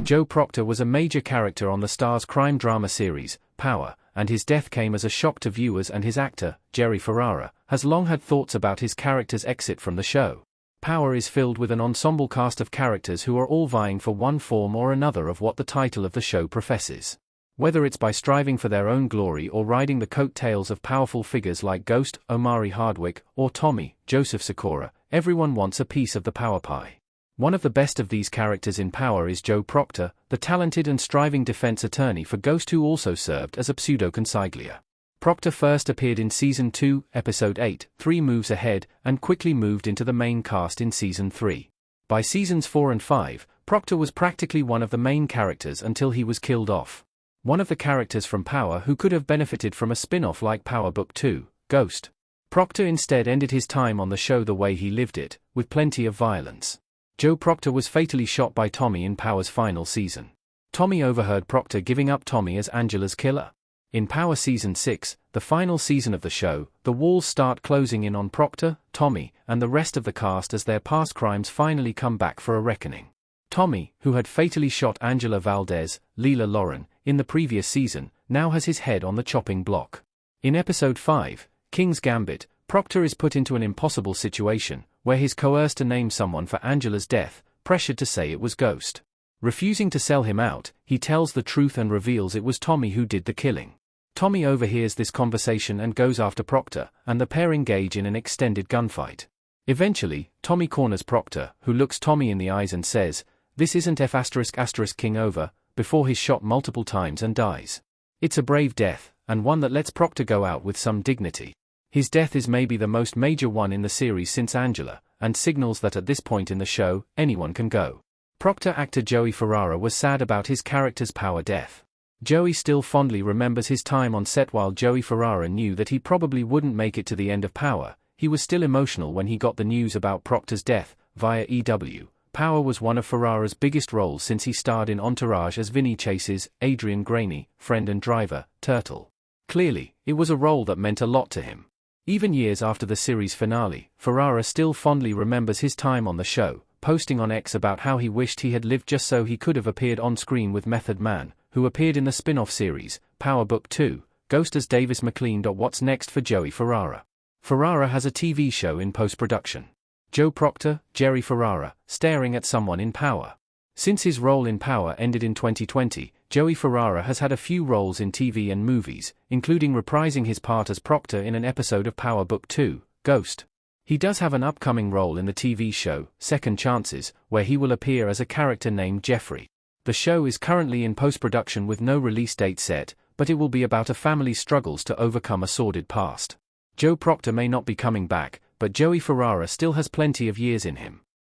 Joe Proctor was a major character on the Starz crime drama series, Power, and his death came as a shock to viewers, and his actor, Jerry Ferrara, has long had thoughts about his character's exit from the show. Power is filled with an ensemble cast of characters who are all vying for one form or another of what the title of the show professes. Whether it's by striving for their own glory or riding the coattails of powerful figures like Ghost, Omari Hardwick, or Tommy, Joseph Sikora, everyone wants a piece of the power pie. One of the best of these characters in Power is Joe Proctor, the talented and striving defense attorney for Ghost who also served as a pseudo-consigliere. Proctor first appeared in Season 2, Episode 8, 3 Moves Ahead, and quickly moved into the main cast in Season 3. By Seasons 4 and 5, Proctor was practically one of the main characters until he was killed off. One of the characters from Power who could have benefited from a spin-off like Power Book 2, Ghost. Proctor instead ended his time on the show the way he lived it, with plenty of violence. Joe Proctor was fatally shot by Tommy in Power's final season. Tommy overheard Proctor giving up Tommy as Angela's killer. In Power Season 6, the final season of the show, the walls start closing in on Proctor, Tommy, and the rest of the cast as their past crimes finally come back for a reckoning. Tommy, who had fatally shot Angela Valdez, Leela Lauren, in the previous season, now has his head on the chopping block. In Episode 5, King's Gambit, Proctor is put into an impossible situation, where he's coerced to name someone for Angela's death, pressured to say it was Ghost. Refusing to sell him out, he tells the truth and reveals it was Tommy who did the killing. Tommy overhears this conversation and goes after Proctor, and the pair engage in an extended gunfight. Eventually, Tommy corners Proctor, who looks Tommy in the eyes and says, "This isn't King over," before he's shot multiple times and dies. It's a brave death, and one that lets Proctor go out with some dignity. His death is maybe the most major one in the series since Angela, and signals that at this point in the show, anyone can go. Proctor actor Joey Ferrara was sad about his character's Power death. Joey still fondly remembers his time on set. While Joey Ferrara knew that he probably wouldn't make it to the end of Power, he was still emotional when he got the news about Proctor's death, via EW. Power was one of Ferrara's biggest roles since he starred in Entourage as Vinny Chase's, Adrian Graney, friend and driver, Turtle. Clearly, it was a role that meant a lot to him. Even years after the series finale, Ferrara still fondly remembers his time on the show, posting on X about how he wished he had lived just so he could have appeared on screen with Method Man, who appeared in the spin-off series, Power Book 2, Ghost as Davis McLean. What's next for Joey Ferrara? Ferrara has a TV show in post-production. Joe Proctor, Jerry Ferrara, staring at someone in Power. Since his role in Power ended in 2020, Joey Ferrara has had a few roles in TV and movies, including reprising his part as Proctor in an episode of Power Book 2, Ghost. He does have an upcoming role in the TV show, Second Chances, where he will appear as a character named Jeffrey. The show is currently in post-production with no release date set, but it will be about a family's struggles to overcome a sordid past. Joe Proctor may not be coming back, but Joey Ferrara still has plenty of years in him.